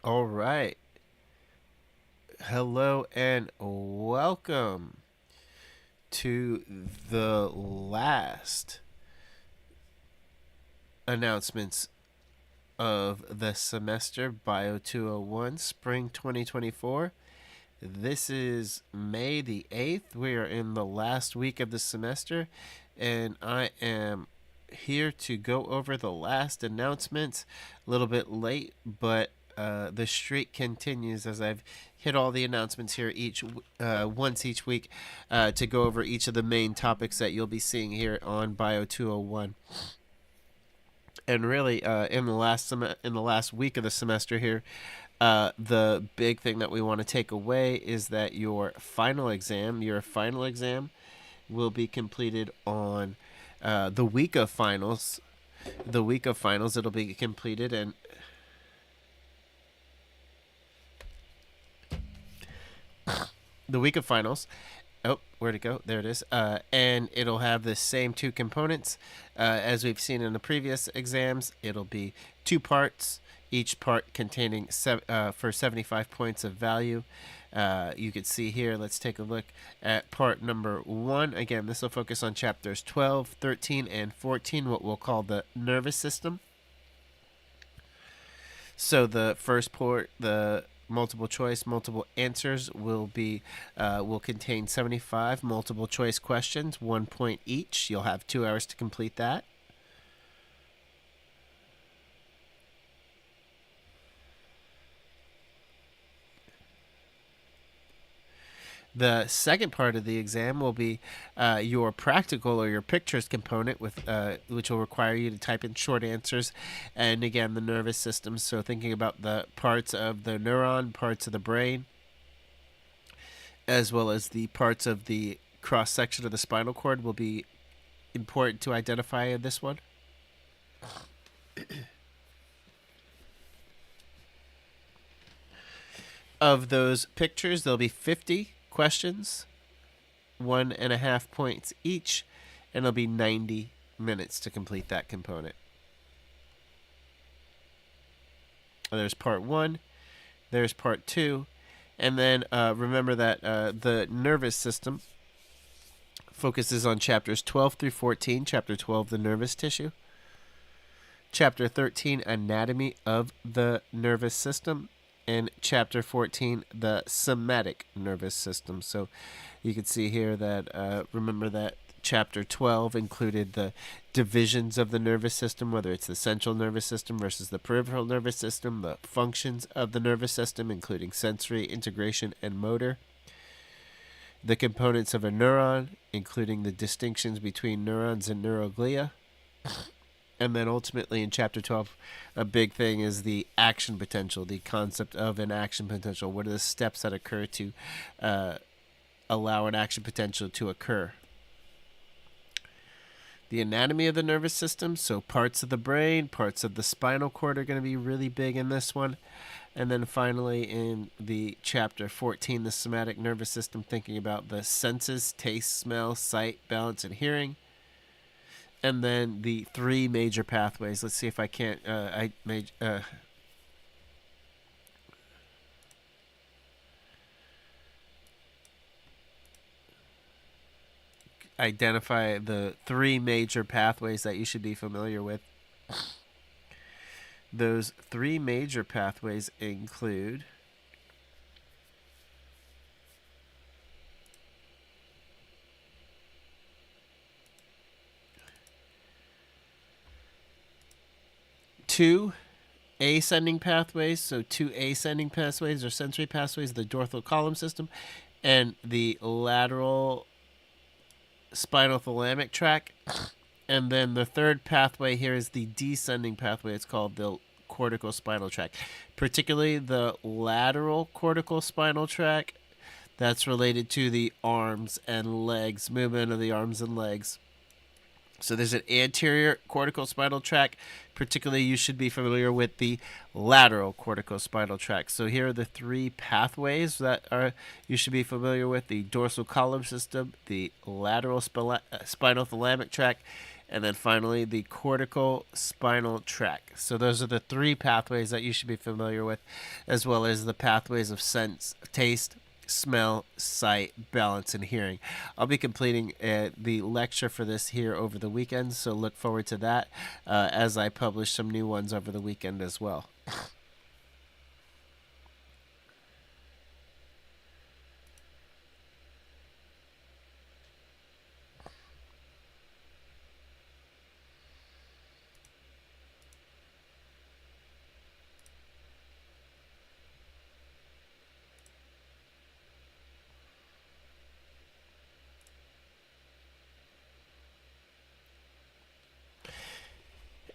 All right. Hello and welcome to the last announcements of the semester BIO201 Spring 2024. This is May the 8th. We are in the last week of the semester, and I am here to go over the last announcements. A little bit late, but the streak continues as I've hit all the announcements here once each week to go over each of the main topics that you'll be seeing here on Bio 201. And really, in the last week of the semester here, the big thing that we want to take away is that your final exam will be completed on the week of finals. The week of finals, it'll be completed, and the week of finals. Oh, where'd it go? There it is. And it'll have the same two components as we've seen in the previous exams. It'll be two parts, each part containing for 75 points of value. You can see here, let's take a look at part number 1. Again, this will focus on chapters 12, 13, and 14, what we'll call the nervous system. So the first part, the multiple choice, multiple answers will contain 75 multiple choice questions, 1 point each. You'll have 2 hours to complete that. The second part of the exam will be your practical or your pictures component, which will require you to type in short answers, and again the nervous system. So thinking about the parts of the neuron, parts of the brain, as well as the parts of the cross section of the spinal cord will be important to identify in this one. Of those pictures, there'll be 50 questions, 1.5 points each, and it'll be 90 minutes to complete that component. There's part 1, there's part 2, and then remember that the nervous system focuses on chapters 12 through 14. Chapter 12, the nervous tissue. Chapter 13, anatomy of the nervous system. And chapter 14, the sematic nervous system. So you can see here that, remember that chapter 12 included the divisions of the nervous system, whether it's the central nervous system versus the peripheral nervous system, the functions of the nervous system, including sensory, integration, and motor, the components of a neuron, including the distinctions between neurons and neuroglia. And then ultimately in chapter 12, a big thing is the action potential, the concept of an action potential. What are the steps that occur to allow an action potential to occur? The anatomy of the nervous system, so parts of the brain, parts of the spinal cord are going to be really big in this one. And then finally in the chapter 14, the somatic nervous system, thinking about the senses, taste, smell, sight, balance, and hearing. And then the 3 major pathways. Let's see if I can't. Identify the 3 major pathways that you should be familiar with. Those 3 major pathways include two ascending pathways. So 2 ascending pathways or sensory pathways, the dorsal column system and the lateral spinal thalamic tract. And then the third pathway here is the descending pathway. It's called the cortical spinal tract, particularly the lateral cortical spinal tract. That's related to the arms and legs, movement of the arms and legs. So there's an anterior cortical spinal tract. Particularly, you should be familiar with the lateral cortical spinal tract. So here are the 3 pathways that you should be familiar with: the dorsal column system, the lateral spinal thalamic tract, and then finally the cortical spinal tract. So those are the three pathways that you should be familiar with, as well as the pathways of sense, taste, smell, sight, balance, and hearing. I'll be completing the lecture for this here over the weekend, so look forward to that as I publish some new ones over the weekend as well.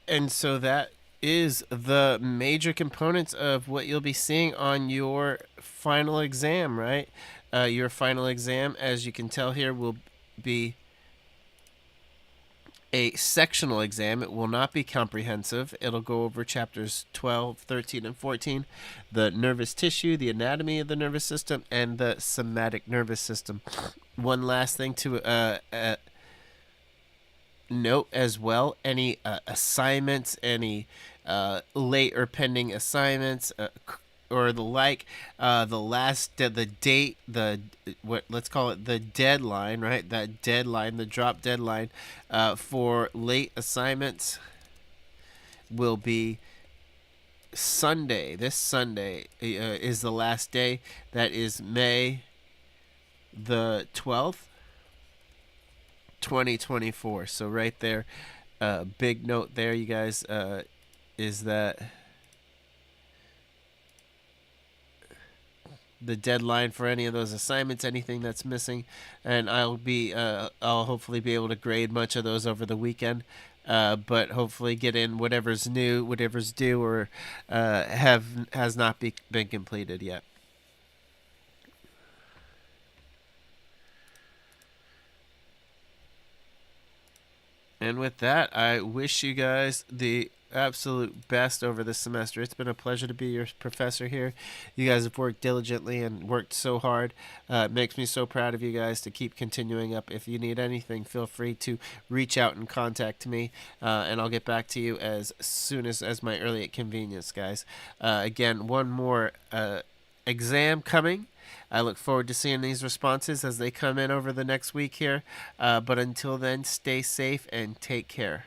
And so that is the major components of what you'll be seeing on your final exam, right? Your final exam, as you can tell here, will be a sectional exam. It will not be comprehensive. It'll go over chapters 12, 13, and 14, the nervous tissue, the anatomy of the nervous system, and the somatic nervous system. One last thing to note as well, any assignments, any late or pending assignments, or the like, the date, let's call it the deadline, right? That deadline, the drop deadline for late assignments will be Sunday. This Sunday is the last day. That is May the 12th, 2024. So right there, big note there, you guys, is that the deadline for any of those assignments, anything that's missing, and I'll hopefully be able to grade much of those over the weekend, but hopefully get in whatever's new, whatever's due, or has not been completed yet. And with that, I wish you guys the absolute best over this semester. It's been a pleasure to be your professor here. You guys have worked diligently and worked so hard. It makes me so proud of you guys to keep continuing up. If you need anything, feel free to reach out and contact me, and I'll get back to you as soon as my earliest convenience, guys. Again, one more exam coming. I look forward to seeing these responses as they come in over the next week here. But until then, stay safe and take care.